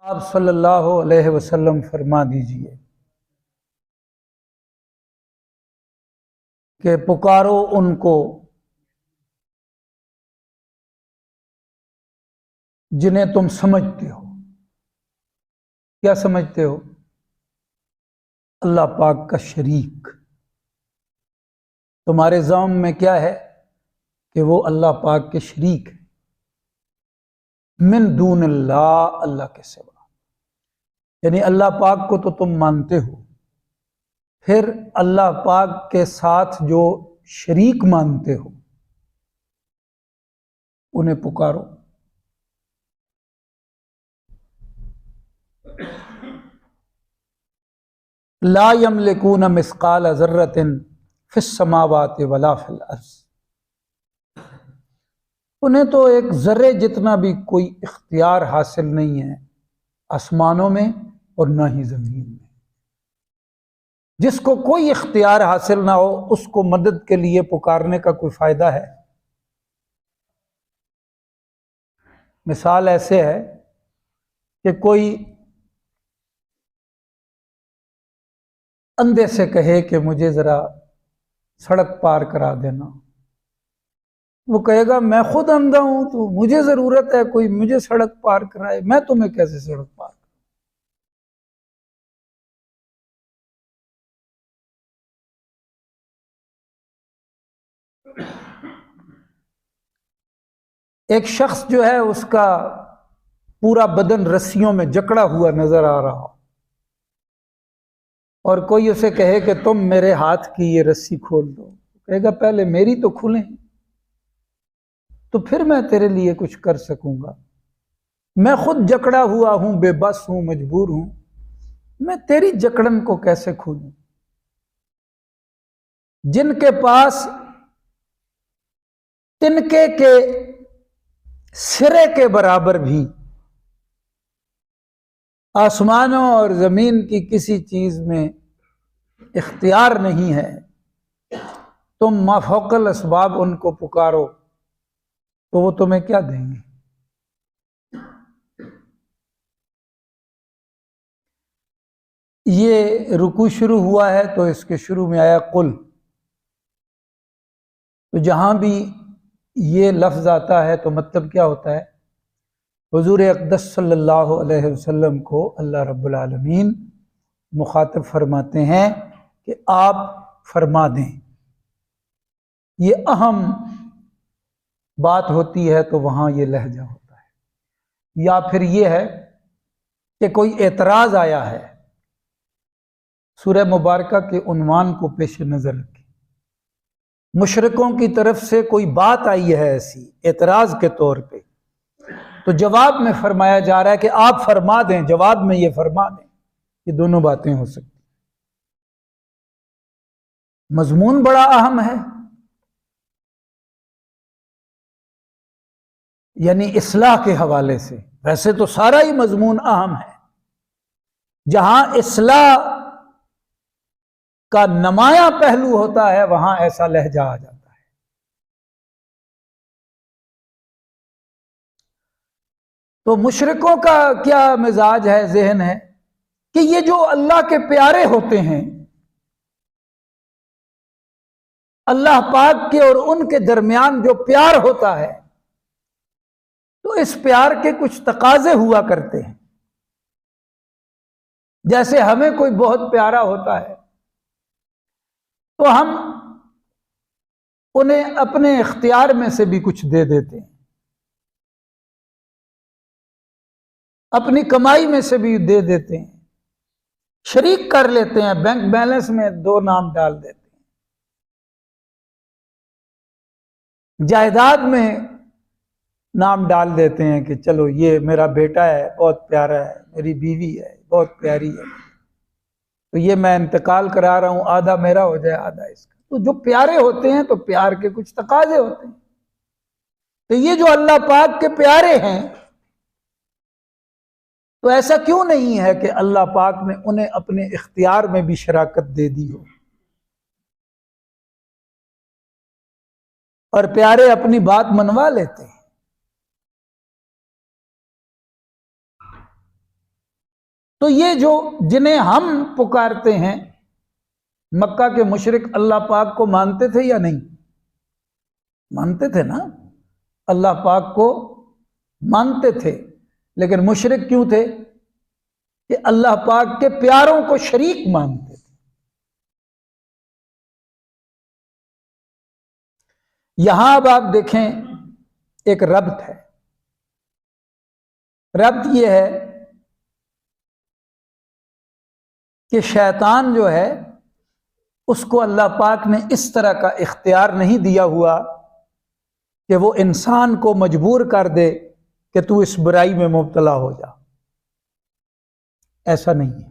آپ صلی اللہ علیہ وسلم فرما دیجئے کہ پکارو ان کو جنہیں تم سمجھتے ہو۔ کیا سمجھتے ہو؟ اللہ پاک کا شریک۔ تمہارے ذہن میں کیا ہے کہ وہ اللہ پاک کے شریک ہے، من دون اللہ، اللہ کے سوا۔ یعنی اللہ پاک کو تو تم مانتے ہو، پھر اللہ پاک کے ساتھ جو شریک مانتے ہو انہیں پکارو۔ لا یملکون مثقال ذرۃ فی السماوات ولا فی الارض۔ انہیں تو ایک ذرے جتنا بھی کوئی اختیار حاصل نہیں ہے آسمانوں میں اور نہ ہی زمین میں۔ جس کو کوئی اختیار حاصل نہ ہو اس کو مدد کے لیے پکارنے کا کوئی فائدہ ہے؟ مثال ایسے ہے کہ کوئی اندھے سے کہے کہ مجھے ذرا سڑک پار کرا دینا، وہ کہے گا میں خود اندھا ہوں تو مجھے ضرورت ہے کوئی مجھے سڑک پار کرائے، میں تمہیں کیسے سڑک پار کروں؟ ایک شخص جو ہے اس کا پورا بدن رسیوں میں جکڑا ہوا نظر آ رہا ہو اور کوئی اسے کہے کہ تم میرے ہاتھ کی یہ رسی کھول دو، کہے گا پہلے میری تو کھلیں تو پھر میں تیرے لیے کچھ کر سکوں گا، میں خود جکڑا ہوا ہوں، بے بس ہوں، مجبور ہوں، میں تیری جکڑن کو کیسے کھولوں؟ جن کے پاس تنکے کے سرے کے برابر بھی آسمانوں اور زمین کی کسی چیز میں اختیار نہیں ہے، تم ما فوق الاسباب ان کو پکارو تو وہ تمہیں کیا دیں گے؟ یہ رکوع شروع ہوا ہے تو اس کے شروع میں آیا قل، تو جہاں بھی یہ لفظ آتا ہے تو مطلب کیا ہوتا ہے؟ حضور اقدس صلی اللہ علیہ وسلم کو اللہ رب العالمین مخاطب فرماتے ہیں کہ آپ فرما دیں۔ یہ اہم بات ہوتی ہے تو وہاں یہ لہجہ ہوتا ہے۔ یا پھر یہ ہے کہ کوئی اعتراض آیا ہے، سورہ مبارکہ کے عنوان کو پیش نظر رکھیں، مشرکوں کی طرف سے کوئی بات آئی ہے ایسی اعتراض کے طور پہ، تو جواب میں فرمایا جا رہا ہے کہ آپ فرما دیں، جواب میں یہ فرما دیں۔ یہ دونوں باتیں ہو سکتی، مضمون بڑا اہم ہے، یعنی اصلاح کے حوالے سے۔ ویسے تو سارا ہی مضمون اہم ہے، جہاں اصلاح کا نمایاں پہلو ہوتا ہے وہاں ایسا لہجہ آ جاتا ہے۔ تو مشرکوں کا کیا مزاج ہے، ذہن ہے کہ یہ جو اللہ کے پیارے ہوتے ہیں، اللہ پاک کے اور ان کے درمیان جو پیار ہوتا ہے تو اس پیار کے کچھ تقاضے ہوا کرتے ہیں۔ جیسے ہمیں کوئی بہت پیارا ہوتا ہے تو ہم انہیں اپنے اختیار میں سے بھی کچھ دے دیتے ہیں، اپنی کمائی میں سے بھی دے دیتے ہیں، شریک کر لیتے ہیں، بینک بیلنس میں 2 نام ڈال دیتے ہیں، جائیداد میں نام ڈال دیتے ہیں کہ چلو یہ میرا بیٹا ہے بہت پیارا ہے، میری بیوی ہے بہت پیاری ہے، تو یہ میں انتقال کرا رہا ہوں، آدھا میرا ہو جائے آدھا اس کا۔ تو جو پیارے ہوتے ہیں تو پیار کے کچھ تقاضے ہوتے ہیں، تو یہ جو اللہ پاک کے پیارے ہیں تو ایسا کیوں نہیں ہے کہ اللہ پاک نے انہیں اپنے اختیار میں بھی شراکت دے دی ہو، اور پیارے اپنی بات منوا لیتے ہیں۔ تو یہ جو جنہیں ہم پکارتے ہیں، مکہ کے مشرک اللہ پاک کو مانتے تھے یا نہیں؟ مانتے تھے نا، اللہ پاک کو مانتے تھے، لیکن مشرک کیوں تھے؟ کہ اللہ پاک کے پیاروں کو شریک مانتے تھے۔ یہاں اب آپ دیکھیں ایک ربط ہے، ربط یہ ہے کہ شیطان جو ہے اس کو اللہ پاک نے اس طرح کا اختیار نہیں دیا ہوا کہ وہ انسان کو مجبور کر دے کہ تو اس برائی میں مبتلا ہو جا، ایسا نہیں ہے۔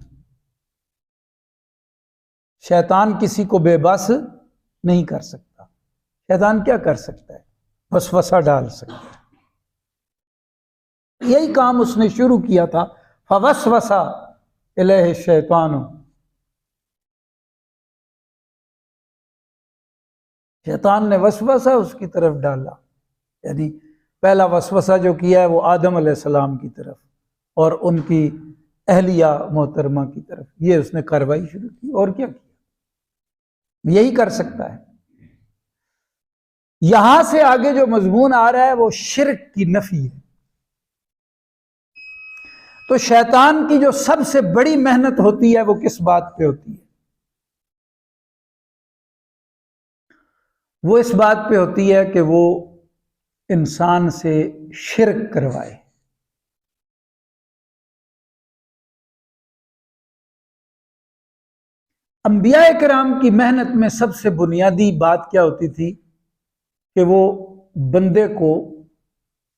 شیطان کسی کو بے بس نہیں کر سکتا۔ شیطان کیا کر سکتا ہے؟ وسوسہ ڈال سکتا ہے۔ یہی کام اس نے شروع کیا تھا، فوسوس الیہ الشیطان، شیطان نے وسوسہ اس کی طرف ڈالا، یعنی پہلا وسوسہ جو کیا ہے وہ آدم علیہ السلام کی طرف اور ان کی اہلیہ محترمہ کی طرف، یہ اس نے کارروائی شروع کی۔ اور کیا کیا؟ یہی کر سکتا ہے۔ یہاں سے آگے جو مضمون آ رہا ہے وہ شرک کی نفی ہے۔ تو شیطان کی جو سب سے بڑی محنت ہوتی ہے وہ کس بات پہ ہوتی ہے؟ وہ اس بات پہ ہوتی ہے کہ وہ انسان سے شرک کروائے۔ انبیاء کرام کی محنت میں سب سے بنیادی بات کیا ہوتی تھی کہ وہ بندے کو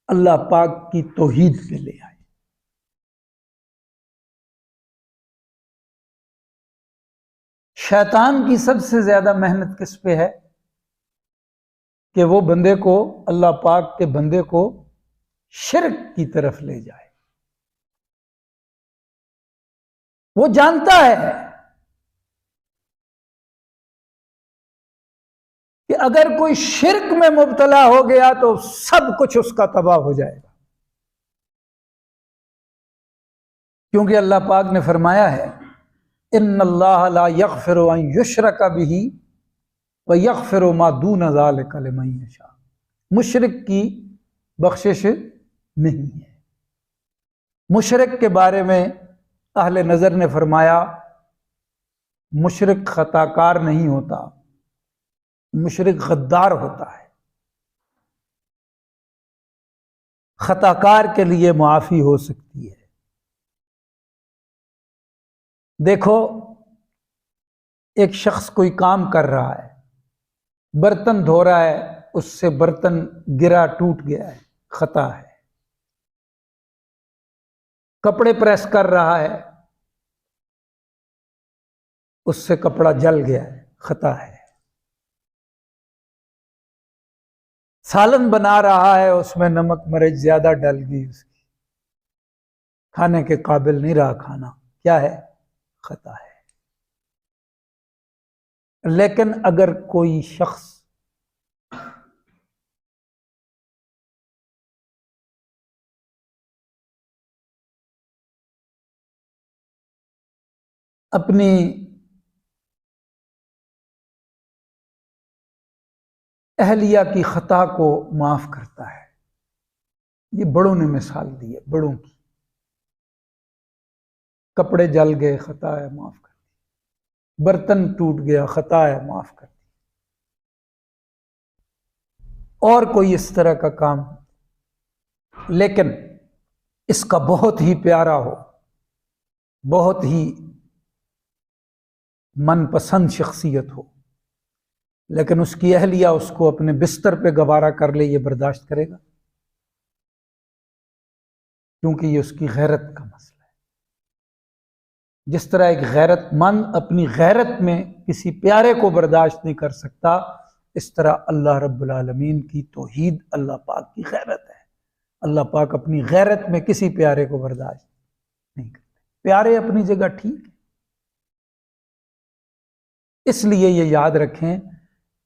اللہ پاک کی توحید پہ لے آئے۔ شیطان کی سب سے زیادہ محنت کس پہ ہے؟ کہ وہ بندے کو، اللہ پاک کے بندے کو شرک کی طرف لے جائے۔ وہ جانتا ہے کہ اگر کوئی شرک میں مبتلا ہو گیا تو سب کچھ اس کا تباہ ہو جائے گا، کیونکہ اللہ پاک نے فرمایا ہے ان اللہ لا یغفر ان یشرک بہ ویغفر ما دون ذلک لمن یشاء، مشرک کی بخشش نہیں ہے۔ مشرک کے بارے میں اہل نظر نے فرمایا مشرک خطا کار نہیں ہوتا، مشرک غدار ہوتا ہے۔ خطا کار کے لیے معافی ہو سکتی ہے۔ دیکھو ایک شخص کوئی کام کر رہا ہے، برتن دھو رہا ہے، اس سے برتن گرا ٹوٹ گیا ہے، خطا ہے۔ کپڑے پریس کر رہا ہے، اس سے کپڑا جل گیا ہے، خطا ہے۔ سالن بنا رہا ہے، اس میں نمک مرچ زیادہ ڈل گئی، اس کی کھانے کے قابل نہیں رہا کھانا، کیا ہے؟ خطا ہے۔ لیکن اگر کوئی شخص اپنی اہلیہ کی خطا کو معاف کرتا ہے، یہ بڑوں نے مثال دی ہے، بڑوں کی، کپڑے جل گئے، خطا ہے، معاف کر دی، برتن ٹوٹ گیا، خطا ہے، معاف کر دی، اور کوئی اس طرح کا کام، لیکن اس کا بہت ہی پیارا ہو، بہت ہی من پسند شخصیت ہو، لیکن اس کی اہلیہ اس کو اپنے بستر پہ گوارا کر لے، یہ برداشت کرے گا؟ کیونکہ یہ اس کی غیرت کا مسئلہ ہے۔ جس طرح ایک غیرت مند اپنی غیرت میں کسی پیارے کو برداشت نہیں کر سکتا، اس طرح اللہ رب العالمین کی توحید اللہ پاک کی غیرت ہے۔ اللہ پاک اپنی غیرت میں کسی پیارے کو برداشت نہیں کرتے۔ پیارے اپنی جگہ ٹھیک ہے، اس لیے یہ یاد رکھیں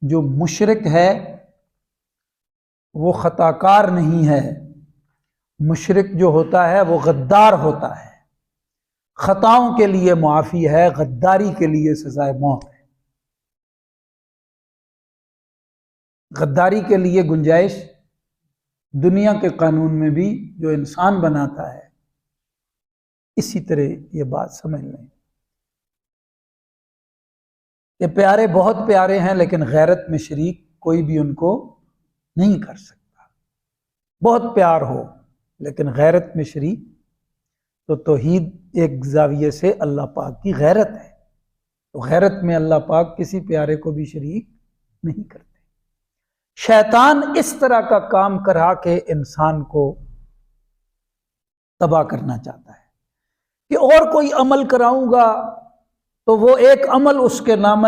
جو مشرک ہے وہ خطا کار نہیں ہے، مشرک جو ہوتا ہے وہ غدار ہوتا ہے۔ خطاؤں کے لیے معافی ہے، غداری کے لیے سزائے موت ہے۔ غداری کے لیے گنجائش دنیا کے قانون میں بھی جو انسان بناتا ہے، اسی طرح یہ بات سمجھ لیں۔ یہ پیارے بہت پیارے ہیں، لیکن غیرت میں شریک کوئی بھی ان کو نہیں کر سکتا۔ بہت پیار ہو لیکن غیرت میں شریک، تو توحید ایک زاویے سے اللہ پاک کی غیرت ہے، تو غیرت میں اللہ پاک کسی پیارے کو بھی شریک نہیں کرتے۔ شیطان اس طرح کا کام کرا کے انسان کو تباہ کرنا چاہتا ہے کہ اور کوئی عمل کراؤں گا تو وہ ایک عمل اس کے نامہ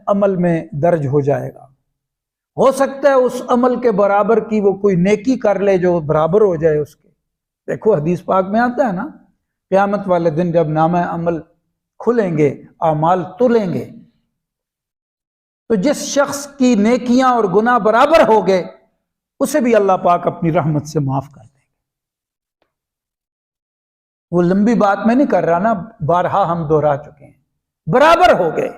عمل میں درج ہو جائے گا، ہو سکتا ہے اس عمل کے برابر کی وہ کوئی نیکی کر لے جو برابر ہو جائے اس کے۔ دیکھو حدیث پاک میں آتا ہے نا، قیامت والے دن جب نامہ عمل کھلیں گے، اعمال تلیں گے، تو جس شخص کی نیکیاں اور گناہ برابر ہو گئے اسے بھی اللہ پاک اپنی رحمت سے معاف کر دیں گے۔ وہ لمبی بات میں نہیں کر رہا نا، بارہا ہم دہرا چکے ہیں، برابر ہو گئے،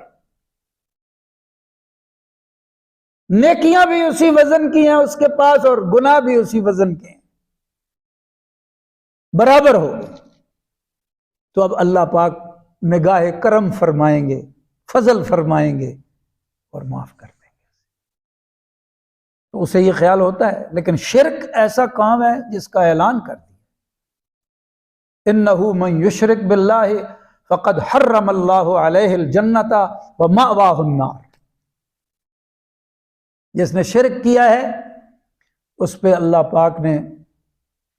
نیکیاں بھی اسی وزن کی ہیں اس کے پاس اور گناہ بھی اسی وزن کے ہیں، برابر ہو گئے، تو اب اللہ پاک نگاہ کرم فرمائیں گے، فضل فرمائیں گے اور معاف کر دیں گے۔ تو اسے یہ خیال ہوتا ہے، لیکن شرک ایسا کام ہے جس کا اعلان کر دیا، انہ من یشرک باللہ فقد حرم اللہ علیہ الجنۃ ومأواہ النار۔ جس نے شرک کیا ہے اس پہ اللہ پاک نے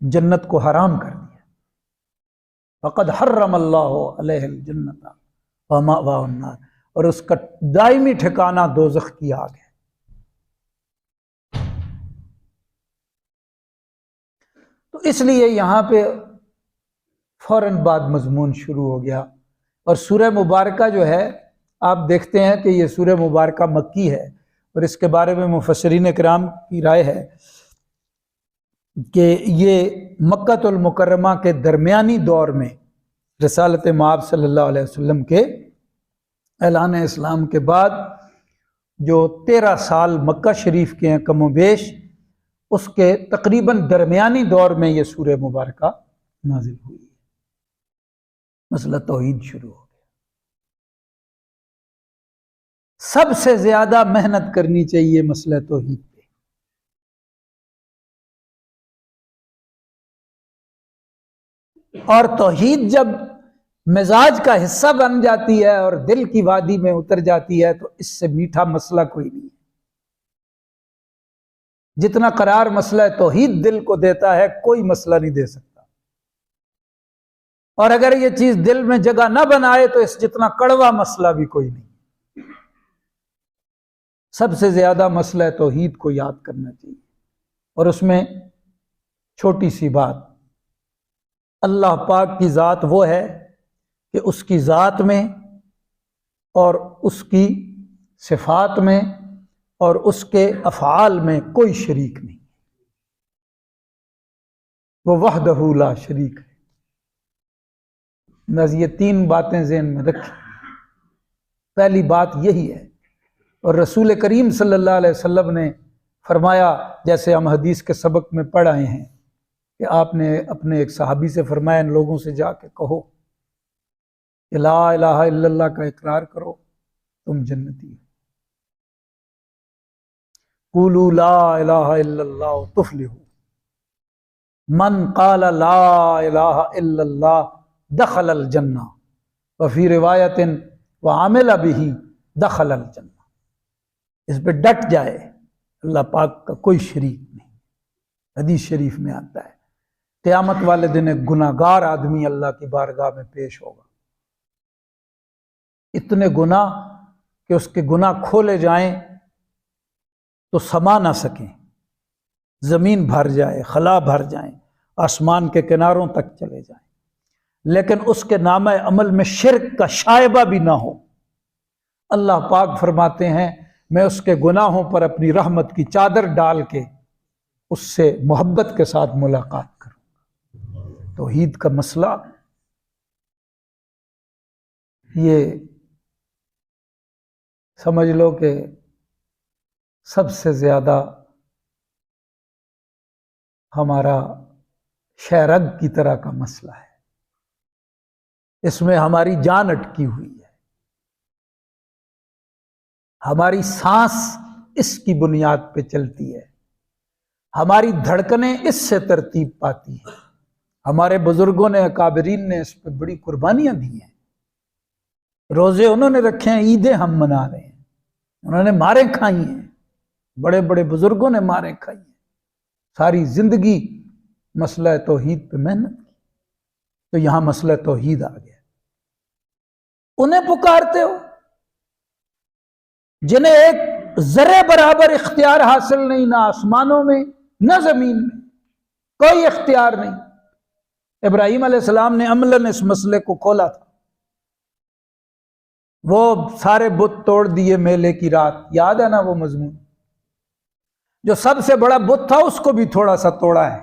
جنت کو حرام کر دیا، فقد حرم اللہ علیہ الجنۃ ومأواہ النار، اور اس کا دائمی ٹھکانہ دوزخ کی آگ ہے۔ تو اس لیے یہاں پہ فوراً بعد مضمون شروع ہو گیا، اور سورہ مبارکہ جو ہے آپ دیکھتے ہیں کہ یہ سورہ مبارکہ مکی ہے، اور اس کے بارے میں مفسرین کرام کی رائے ہے کہ یہ مکہ المکرمہ کے درمیانی دور میں رسالت مآب صلی اللہ علیہ وسلم کے اعلان اسلام کے بعد جو 13 سال مکہ شریف کے ہیں کم و بیش، اس کے تقریباً درمیانی دور میں یہ سورہ مبارکہ نازل ہوئی ہے۔ مسئلہ توحید شروع ہو گیا۔ سب سے زیادہ محنت کرنی چاہیے مسئلہ توحید پہ۔ اور توحید جب مزاج کا حصہ بن جاتی ہے اور دل کی وادی میں اتر جاتی ہے تو اس سے میٹھا مسئلہ کوئی نہیں ہے۔ جتنا قرار مسئلہ توحید دل کو دیتا ہے کوئی مسئلہ نہیں دے سکتا، اور اگر یہ چیز دل میں جگہ نہ بنائے تو اس جتنا کڑوا مسئلہ بھی کوئی نہیں۔ سب سے زیادہ مسئلہ توحید کو یاد کرنا چاہیے، اور اس میں چھوٹی سی بات، اللہ پاک کی ذات وہ ہے کہ اس کی ذات میں اور اس کی صفات میں اور اس کے افعال میں کوئی شریک نہیں، وہ وحدہ لا شریک ہے۔ بس یہ 3 باتیں ذہن میں رکھیں۔ پہلی بات یہی ہے، اور رسول کریم صلی اللہ علیہ وسلم نے فرمایا، جیسے ہم حدیث کے سبق میں پڑھ آئے ہیں کہ آپ نے اپنے ایک صحابی سے فرمایا ان لوگوں سے جا کے کہو کہ لا الہ الا اللہ کا اقرار کرو تم جنتی ہو، قولوا لا الہ الا اللہ تفلحوا، من قال لا الہ الا اللہ دخل الجنہ، وفی روایت وعمل بہ دخل الجنہ۔ اس پہ ڈٹ جائے، اللہ پاک کا کوئی شریک نہیں۔ حدیث شریف میں آتا ہے قیامت والے دن ایک گناہگار آدمی اللہ کی بارگاہ میں پیش ہوگا، اتنے گناہ کہ اس کے گناہ کھولے جائیں تو سما نہ سکیں، زمین بھر جائے، خلا بھر جائیں، آسمان کے کناروں تک چلے جائیں، لیکن اس کے نامہ عمل میں شرک کا شائبہ بھی نہ ہو۔ اللہ پاک فرماتے ہیں میں اس کے گناہوں پر اپنی رحمت کی چادر ڈال کے اس سے محبت کے ساتھ ملاقات کروں گا۔ توحید کا مسئلہ یہ سمجھ لو کہ سب سے زیادہ ہمارا شہرگ کی طرح کا مسئلہ ہے، اس میں ہماری جان اٹکی ہوئی ہے، ہماری سانس اس کی بنیاد پہ چلتی ہے، ہماری دھڑکنیں اس سے ترتیب پاتی ہیں۔ ہمارے بزرگوں نے، اکابرین نے اس پہ بڑی قربانیاں دی ہیں، روزے انہوں نے رکھے ہیں، عیدیں ہم منا رہے ہیں، انہوں نے ماریں کھائی ہیں، بڑے بڑے بزرگوں نے ماریں کھائی ہیں، ساری زندگی مسئلہ توحید پہ محنت کی، تو یہاں مسئلہ توحید آ گیا۔ انہیں پکارتے ہو جنہیں ایک ذرے برابر اختیار حاصل نہیں، نہ آسمانوں میں نہ زمین میں، کوئی اختیار نہیں۔ ابراہیم علیہ السلام نے عملاً اس مسئلے کو کھولا تھا، وہ سارے بت توڑ دیے میلے کی رات، یاد ہے نا وہ مضمون؟ جو سب سے بڑا بت تھا اس کو بھی تھوڑا سا توڑا ہے،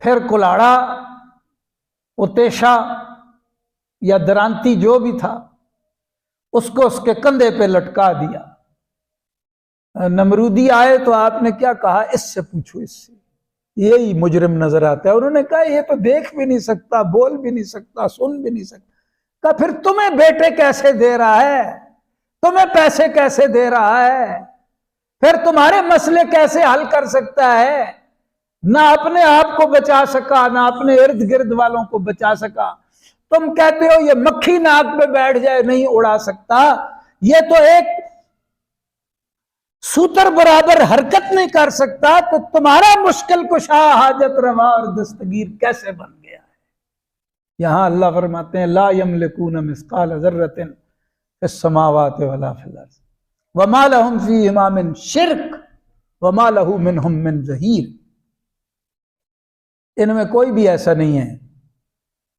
پھر کلاڑا، اتیشا یا درانتی جو بھی تھا اس کو اس کے کندھے پہ لٹکا دیا۔ نمرودی آئے تو آپ نے کیا کہا؟ اس سے پوچھو، اس سے یہی مجرم نظر آتا ہے۔ انہوں نے کہا یہ تو دیکھ بھی نہیں سکتا، بول بھی نہیں سکتا، سن بھی نہیں سکتا۔ کہا پھر تمہیں بیٹے کیسے دے رہا ہے، تمہیں پیسے کیسے دے رہا ہے، پھر تمہارے مسئلے کیسے حل کر سکتا ہے؟ نہ اپنے آپ کو بچا سکا، نہ اپنے ارد گرد والوں کو بچا سکا۔ تم کہتے ہو یہ مکھی ناک پہ بیٹھ جائے نہیں اڑا سکتا، یہ تو ایک سوتر برابر حرکت نہیں کر سکتا، تو تمہارا مشکل کشا، حاجت روا اور دستگیر کیسے بن گیا ہے؟ یہاں اللہ فرماتے ہیں لا یملکون مثقال ذرۃ فی السماوات ولا فی الارض وما لہم فیہما من شرک وما لہ منہم من ظہیر۔ ان میں کوئی بھی ایسا نہیں ہے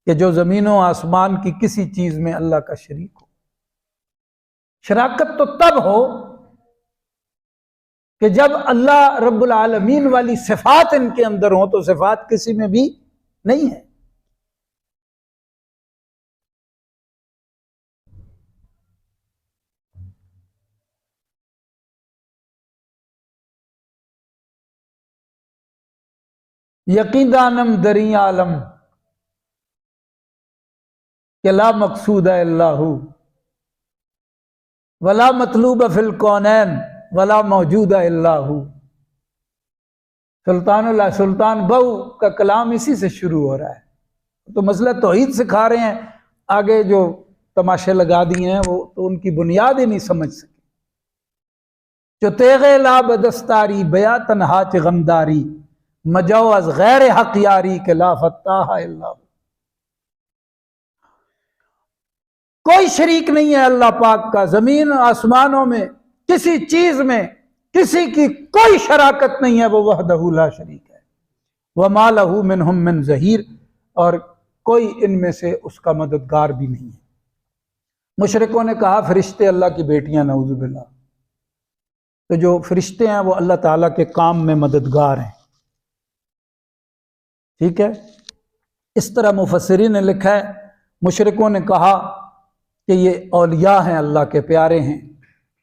کہ جو زمین و آسمان کی کسی چیز میں اللہ کا شریک ہو۔ شراکت تو تب ہو کہ جب اللہ رب العالمین والی صفات ان کے اندر ہوں، تو صفات کسی میں بھی نہیں ہے۔ یقین دانم دری عالم کہ لا مقصود اللہ ولا مطلوب فی الکونین ولا موجود اللہ۔ سلطان بہو کا کلام اسی سے شروع ہو رہا ہے، تو مسئلہ توحید سکھا رہے ہیں، آگے جو تماشے لگا دیے ہیں وہ تو ان کی بنیاد ہی نہیں سمجھ سکے۔ جو تیغے لا بدستاری بیا تنہا چ غمداری مجو از غیر حق یاری کے لا فتاح اللہ۔ کوئی شریک نہیں ہے اللہ پاک کا، زمین آسمانوں میں کسی چیز میں کسی کی کوئی شراکت نہیں ہے، وہ وحدہ لا شریک ہے۔ وما لہ منہم من ظہیر، اور کوئی ان میں سے اس کا مددگار بھی نہیں ہے۔ مشرکوں نے کہا فرشتے اللہ کی بیٹیاں، نعوذ باللہ۔ تو جو فرشتے ہیں وہ اللہ تعالیٰ کے کام میں مددگار ہیں، ٹھیک ہے۔ اس طرح مفسرین نے لکھا ہے، مشرکوں نے کہا کہ یہ اولیاء ہیں، اللہ کے پیارے ہیں،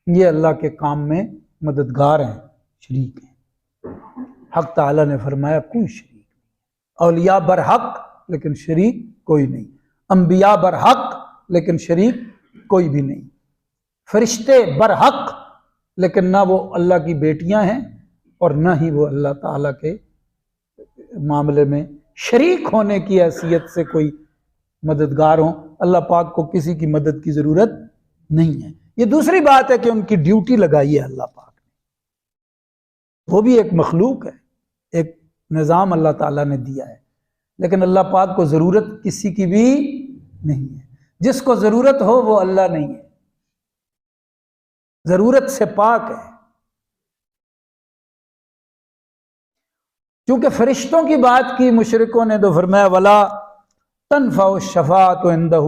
یہ اللہ کے کام میں مددگار ہیں، شریک ہیں۔ حق تعالیٰ نے فرمایا کوئی شریک نہیں، اولیاء برحق لیکن شریک کوئی نہیں، انبیاء برحق لیکن شریک کوئی بھی نہیں، فرشتے برحق لیکن نہ وہ اللہ کی بیٹیاں ہیں اور نہ ہی وہ اللہ تعالیٰ کے معاملے میں شریک ہونے کی حیثیت سے کوئی مددگار ہوں۔ اللہ پاک کو کسی کی مدد کی ضرورت نہیں ہے۔ یہ دوسری بات ہے کہ ان کی ڈیوٹی لگائی ہے اللہ پاک نے، وہ بھی ایک مخلوق ہے، ایک نظام اللہ تعالیٰ نے دیا ہے، لیکن اللہ پاک کو ضرورت کسی کی بھی نہیں ہے۔ جس کو ضرورت ہو وہ اللہ نہیں ہے، ضرورت سے پاک ہے۔ چونکہ فرشتوں کی بات کی مشرکوں نے تو فرمایا ولا تنفع الشفاعۃ عندہ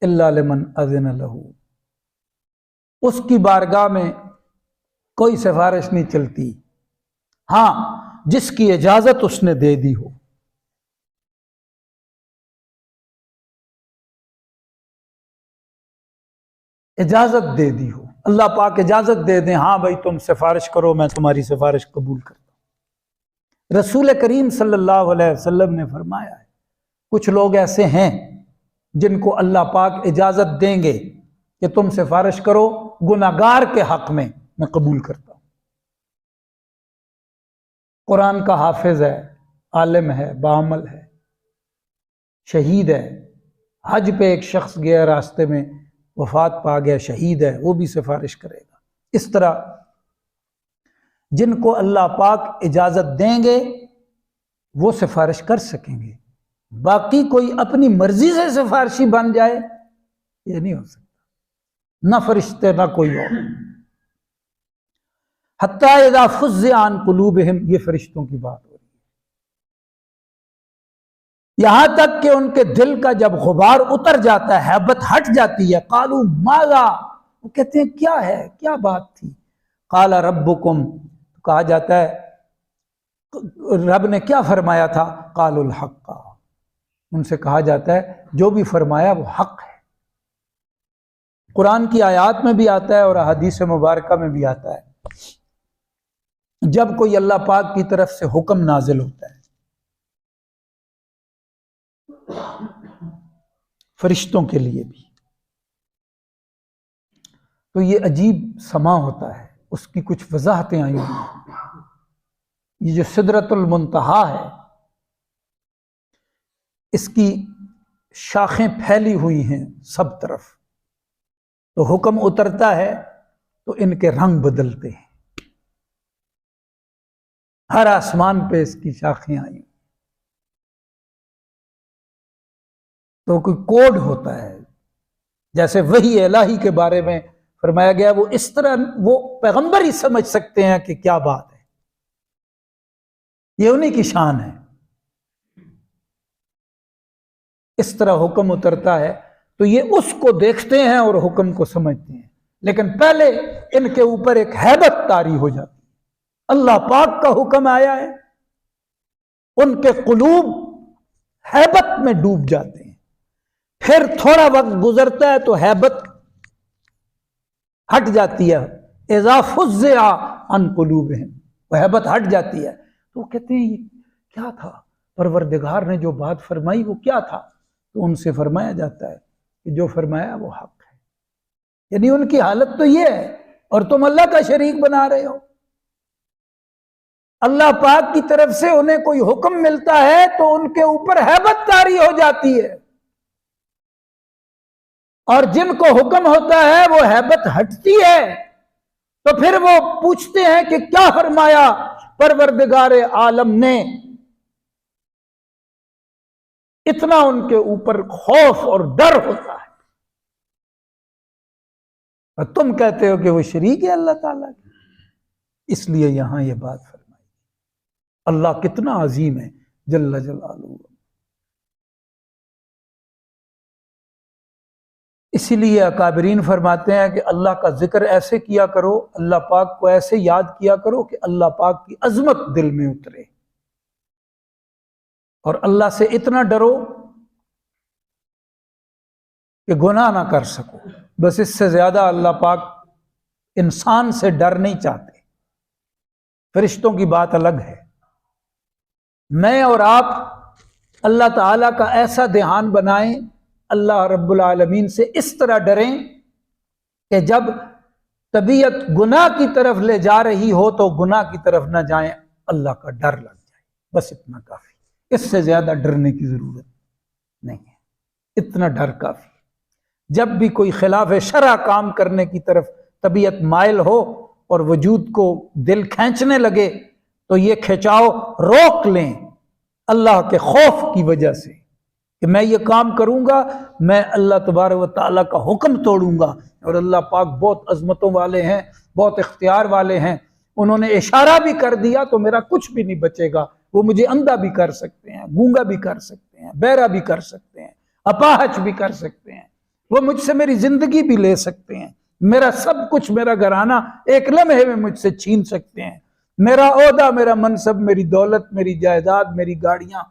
الا لمن اذن لہ، اس کی بارگاہ میں کوئی سفارش نہیں چلتی، ہاں جس کی اجازت اس نے دے دی ہو۔ اجازت دے دی ہو، اللہ پاک اجازت دے دیں ہاں بھائی تم سفارش کرو، میں تمہاری سفارش قبول کرتا ہوں۔ رسول کریم صلی اللہ علیہ وسلم نے فرمایا ہے کچھ لوگ ایسے ہیں جن کو اللہ پاک اجازت دیں گے کہ تم سفارش کرو گناہگار کے حق میں قبول کرتا ہوں۔ قرآن کا حافظ ہے، عالم ہے، بعمل ہے، شہید ہے، حج پہ ایک شخص گیا راستے میں وفات پا گیا، شہید ہے، وہ بھی سفارش کرے گا۔ اس طرح جن کو اللہ پاک اجازت دیں گے وہ سفارش کر سکیں گے، باقی کوئی اپنی مرضی سے سفارشی بن جائے یہ نہیں ہو سکتا، نہ فرشتے نہ کوئی اور۔ حتیٰ اذا فزع عن قلوبہم، یہ فرشتوں کی بات ہو رہی ہے، یہاں تک کہ ان کے دل کا جب غبار اتر جاتا ہے، ہیبت ہٹ جاتی ہے، قالوا ماذا، وہ کہتے ہیں کیا ہے، کیا بات تھی، قال ربکم، کہا جاتا ہے رب نے کیا فرمایا تھا، قالوا الحق، ان سے کہا جاتا ہے جو بھی فرمایا وہ حق ہے۔ قرآن کی آیات میں بھی آتا ہے اور احادیث مبارکہ میں بھی آتا ہے جب کوئی اللہ پاک کی طرف سے حکم نازل ہوتا ہے فرشتوں کے لیے بھی، تو یہ عجیب سما ہوتا ہے، اس کی کچھ وضاحتیں آئی ہیں۔ یہ جو سدرۃ المنتہا ہے اس کی شاخیں پھیلی ہوئی ہیں سب طرف، تو حکم اترتا ہے تو ان کے رنگ بدلتے ہیں، ہر آسمان پہ اس کی شاخیں آئی، تو کوئی کوڈ ہوتا ہے، جیسے وحی الہی کے بارے میں فرمایا گیا وہ اس طرح وہ پیغمبر ہی سمجھ سکتے ہیں کہ کیا بات ہے، یہ انہی کی شان ہے۔ اس طرح حکم اترتا ہے تو یہ اس کو دیکھتے ہیں اور حکم کو سمجھتے ہیں، لیکن پہلے ان کے اوپر ایک ہیبت طاری ہو جاتی ہے، اللہ پاک کا حکم آیا ہے، ان کے قلوب ہیبت میں ڈوب جاتے ہیں، پھر تھوڑا وقت گزرتا ہے تو ہیبت ہٹ جاتی ہے، اذا فزع عن قلوبہم، وہ ہیبت ہٹ جاتی ہے، تو وہ کہتے ہیں یہ کیا تھا، پروردگار نے جو بات فرمائی وہ کیا تھا، تو ان سے فرمایا جاتا ہے کہ جو فرمایا وہ حق ہے، یعنی ان کی حالت تو یہ ہے اور تم اللہ کا شریک بنا رہے ہو۔ اللہ پاک کی طرف سے انہیں کوئی حکم ملتا ہے تو ان کے اوپر ہیبت طاری ہو جاتی ہے، اور جن کو حکم ہوتا ہے وہ ہیبت ہٹتی ہے، تو پھر وہ پوچھتے ہیں کہ کیا فرمایا پروردگار عالم نے، اتنا ان کے اوپر خوف اور ڈر ہوتا ہے، اور تم کہتے ہو کہ وہ شریک ہے اللہ تعالیٰ کی۔ اس لیے یہاں یہ بات فرمائی، اللہ کتنا عظیم ہے جل جلالہ۔ اسی لیے اکابرین فرماتے ہیں کہ اللہ کا ذکر ایسے کیا کرو، اللہ پاک کو ایسے یاد کیا کرو کہ اللہ پاک کی عظمت دل میں اترے، اور اللہ سے اتنا ڈرو کہ گناہ نہ کر سکو، بس اس سے زیادہ اللہ پاک انسان سے ڈر نہیں چاہتے۔ فرشتوں کی بات الگ ہے، میں اور آپ اللہ تعالیٰ کا ایسا دھیان بنائیں، اللہ رب العالمین سے اس طرح ڈریں کہ جب طبیعت گناہ کی طرف لے جا رہی ہو تو گناہ کی طرف نہ جائیں، اللہ کا ڈر لگ جائے، بس اتنا کافی، اس سے زیادہ ڈرنے کی ضرورت نہیں ہے، اتنا ڈر کافی۔ جب بھی کوئی خلاف شرع کام کرنے کی طرف طبیعت مائل ہو اور وجود کو دل کھینچنے لگے تو یہ کھچاؤ روک لیں اللہ کے خوف کی وجہ سے کہ میں یہ کام کروں گا، میں اللہ تبارک و تعالیٰ کا حکم توڑوں گا، اور اللہ پاک بہت عظمتوں والے ہیں، بہت اختیار والے ہیں، انہوں نے اشارہ بھی کر دیا تو میرا کچھ بھی نہیں بچے گا، وہ مجھے اندھا بھی کر سکتے ہیں، گونگا بھی کر سکتے ہیں، بہرا بھی کر سکتے ہیں، اپاہج بھی کر سکتے ہیں، وہ مجھ سے میری زندگی بھی لے سکتے ہیں، میرا سب کچھ، میرا گھرانہ ایک لمحے میں مجھ سے چھین سکتے ہیں، میرا عہدہ، میرا منصب، میری دولت، میری جائیداد، میری گاڑیاں،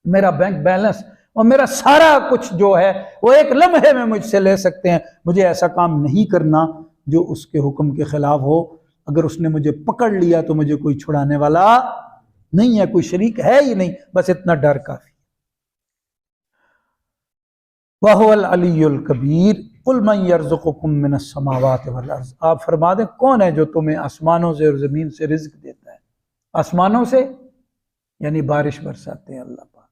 میرا بینک بیلنس، اور میرا سارا کچھ جو ہے وہ ایک لمحے میں مجھ سے لے سکتے ہیں، مجھے ایسا کام نہیں کرنا جو اس کے حکم کے خلاف ہو۔ اگر اس نے مجھے پکڑ لیا تو مجھے کوئی چھڑانے والا نہیں ہے، کوئی شریک ہے ہی نہیں، بس اتنا ڈر کافی۔ وَهُوَ الْعَلِيُّ الْكَبِيرُ قُلْ مَنْ يَرْزُقُكُم مِّنَ السَّمَاوَاتِ وَالْأَرْضِ، آپ فرما دیں کون ہے جو تمہیں آسمانوں سے اور زمین سے رزق دیتا ہے۔ آسمانوں سے یعنی بارش برساتے ہیں اللہ پاک،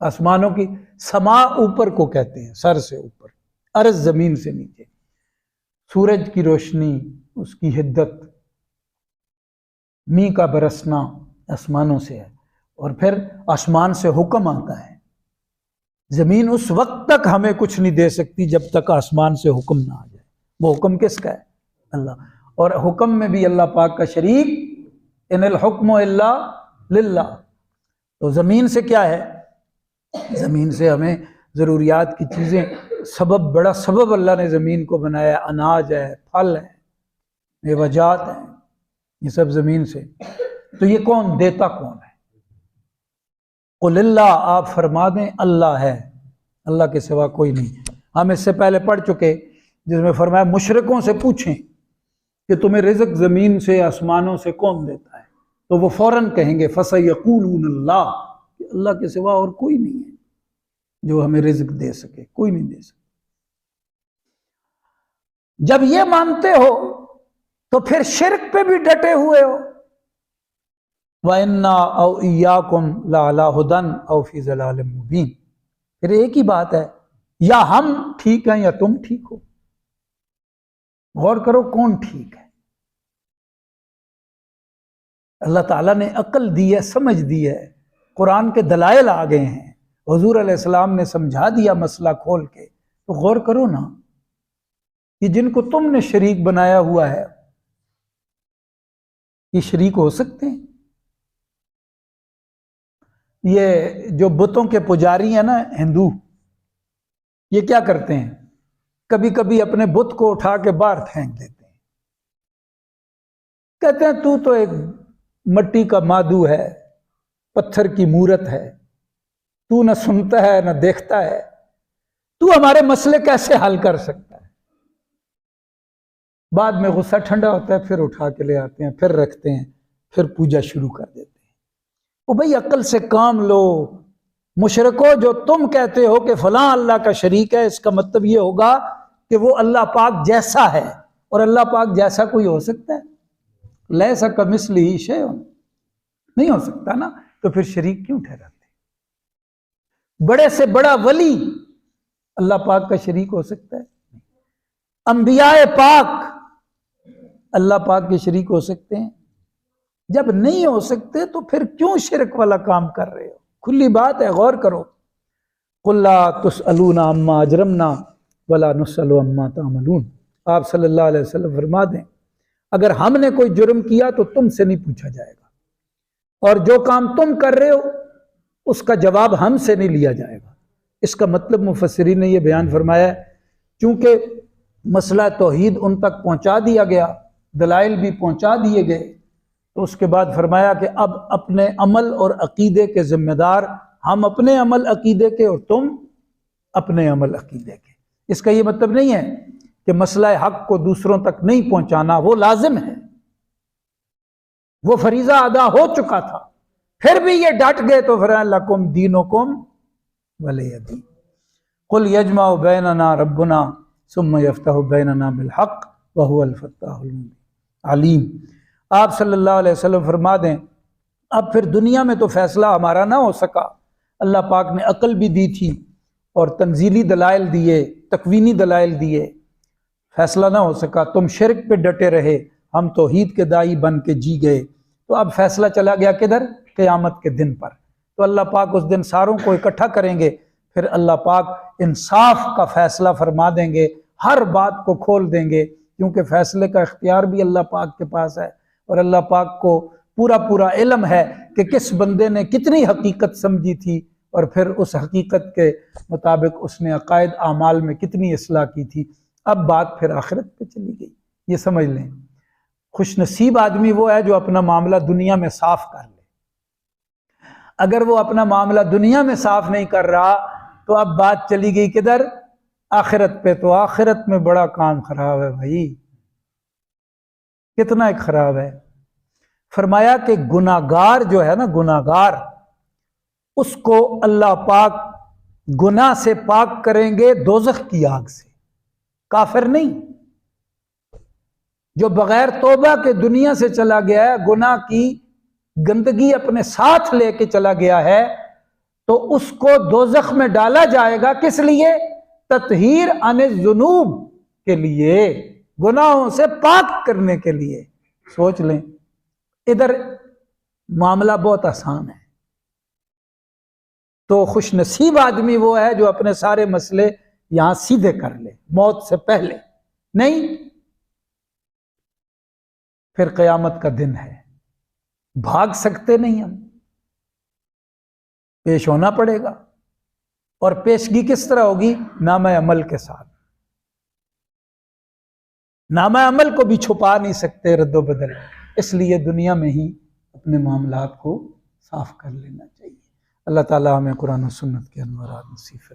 آسمانوں کی سما اوپر کو کہتے ہیں، سر سے اوپر، ارض زمین سے نیچے۔ سورج کی روشنی، اس کی حدت، میںہ کا برسنا آسمانوں سے ہے، اور پھر آسمان سے حکم آتا ہے۔ زمین اس وقت تک ہمیں کچھ نہیں دے سکتی جب تک آسمان سے حکم نہ آ جائے۔ وہ حکم کس کا ہے؟ اللہ۔ اور حکم میں بھی اللہ پاک کا شریک، ان الحکم الا للہ۔ تو زمین سے کیا ہے؟ زمین سے ہمیں ضروریات کی چیزیں، سبب، بڑا سبب اللہ نے زمین کو بنایا، اناج ہے، پھل ہے، میوجات ہیں، یہ سب زمین سے۔ تو یہ کون دیتا کون ہے؟ قل اللہ، آپ فرما دیں اللہ ہے، اللہ کے سوا کوئی نہیں۔ ہم اس سے پہلے پڑھ چکے جس میں فرمایا مشرکوں سے پوچھیں کہ تمہیں رزق زمین سے آسمانوں سے کون دیتا ہے، تو وہ فوراً کہیں گے فَسَيَقُولُونَ اللَّهُ، کہ اللہ کے سوا اور کوئی نہیں ہے جو ہمیں رزق دے سکے، کوئی نہیں دے سکے۔ جب یہ مانتے ہو تو پھر شرک پہ بھی ڈٹے ہوئے ہو۔ وَإِنَّا أَوْ إِيَّاكُمْ لَعَلَىٰ هُدًى أَوْ فِي ضَلَالٍ مُّبِينٍ، پھر ایک ہی بات ہے، یا ہم ٹھیک ہیں یا تم ٹھیک ہو۔ غور کرو کون ٹھیک ہے؟ اللہ تعالیٰ نے عقل دی ہے، سمجھ دی ہے، قرآن کے دلائل آ گئے ہیں، حضور علیہ السلام نے سمجھا دیا مسئلہ کھول کے، تو غور کرو نا، یہ جن کو تم نے شریک بنایا ہوا ہے یہ شریک ہو سکتے ہیں؟ یہ جو بتوں کے پجاری ہیں نا ہندو، یہ کیا کرتے ہیں؟ کبھی کبھی اپنے بت کو اٹھا کے باہر پھینک دیتے ہیں، کہتے ہیں تو ایک مٹی کا مادو ہے، پتھر کی مورت ہے، تو نہ سنتا ہے نہ دیکھتا ہے، تو ہمارے مسئلے کیسے حل کر سکتا ہے؟ بعد میں غصہ ٹھنڈا ہوتا ہے، پھر اٹھا کے لے آتے ہیں، پھر رکھتے ہیں، پھر پوجا شروع کر دیتے ہیں۔ او بھئی عقل سے کام لو۔ مشرکو، جو تم کہتے ہو کہ فلاں اللہ کا شریک ہے، اس کا مطلب یہ ہوگا کہ وہ اللہ پاک جیسا ہے، اور اللہ پاک جیسا کوئی ہو سکتا ہے؟ لیسا کمثلہ شیء، نہیں ہو سکتا نا، تو پھر شریک کیوں ٹھہراتے؟ بڑے سے بڑا ولی اللہ پاک کا شریک ہو سکتا ہے؟ انبیاء پاک اللہ پاک کے شریک ہو سکتے ہیں؟ جب نہیں ہو سکتے تو پھر کیوں شرک والا کام کر رہے ہو؟ کھلی بات ہے، غور کرو۔ قُل لَا تُسْأَلُونَ عَمَّا أَجْرَمْنَا وَلَا نُسْأَلُ عَمَّا تَعْمَلُونَ، آپ صلی اللہ علیہ وسلم فرما دیں اگر ہم نے کوئی جرم کیا تو تم سے نہیں پوچھا جائے گا، اور جو کام تم کر رہے ہو اس کا جواب ہم سے نہیں لیا جائے گا۔ اس کا مطلب مفسرین نے یہ بیان فرمایا ہے، چونکہ مسئلہ توحید ان تک پہنچا دیا گیا، دلائل بھی پہنچا دیے گئے، تو اس کے بعد فرمایا کہ اب اپنے عمل اور عقیدے کے ذمہ دار ہم، اپنے عمل عقیدے کے اور تم اپنے عمل عقیدے کے۔ اس کا یہ مطلب نہیں ہے کہ مسئلہ حق کو دوسروں تک نہیں پہنچانا، وہ لازم ہے، وہ فریضہ ادا ہو چکا تھا، پھر بھی یہ ڈٹ گئے تو فرمایا لکم دینکم ولی دین۔ قل یجمع بیننا ربنا ثم یفتح بیننا بالحق وہو الفتاح العلیم۔ آپ صلی اللہ علیہ وسلم فرما دیں اب پھر دنیا میں تو فیصلہ ہمارا نہ ہو سکا، اللہ پاک نے عقل بھی دی تھی اور تنزیلی دلائل دیے، تکوینی دلائل دیے، فیصلہ نہ ہو سکا، تم شرک پہ ڈٹے رہے، ہم توحید کے دائی بن کے جی گئے، تو اب فیصلہ چلا گیا کدھر؟ قیامت کے دن پر۔ تو اللہ پاک اس دن ساروں کو اکٹھا کریں گے، پھر اللہ پاک انصاف کا فیصلہ فرما دیں گے، ہر بات کو کھول دیں گے، کیونکہ فیصلے کا اختیار بھی اللہ پاک کے پاس ہے، اور اللہ پاک کو پورا علم ہے کہ کس بندے نے کتنی حقیقت سمجھی تھی، اور پھر اس حقیقت کے مطابق اس نے عقائد اعمال میں کتنی اصلاح کی تھی۔ اب بات پھر آخرت پہ چلی گئی، یہ سمجھ لیں۔ خوش نصیب آدمی وہ ہے جو اپنا معاملہ دنیا میں صاف کر لے۔ اگر وہ اپنا معاملہ دنیا میں صاف نہیں کر رہا تو اب بات چلی گئی کدھر؟ آخرت پہ۔ تو آخرت میں بڑا کام خراب ہے بھائی، کتنا ایک خراب ہے۔ فرمایا کہ گناہگار جو ہے نا، گناہگار، اس کو اللہ پاک گناہ سے پاک کریں گے دوزخ کی آگ سے، کافر نہیں۔ جو بغیر توبہ کے دنیا سے چلا گیا ہے، گناہ کی گندگی اپنے ساتھ لے کے چلا گیا ہے، تو اس کو دوزخ میں ڈالا جائے گا۔ کس لیے؟ تطہیر عن الذنوب کے لیے، گناہوں سے پاک کرنے کے لیے۔ سوچ لیں، ادھر معاملہ بہت آسان ہے۔ تو خوش نصیب آدمی وہ ہے جو اپنے سارے مسئلے یہاں سیدھے کر لے موت سے پہلے، نہیں پھر قیامت کا دن ہے، بھاگ سکتے نہیں ہم، پیش ہونا پڑے گا۔ اور پیشگی کس طرح ہوگی؟ نامہ عمل کے ساتھ۔ نامہ عمل کو بھی چھپا نہیں سکتے رد و بدل، اس لیے دنیا میں ہی اپنے معاملات کو صاف کر لینا چاہیے۔ اللہ تعالیٰ ہمیں قرآن و سنت کے انوارات نصیب فرمائے۔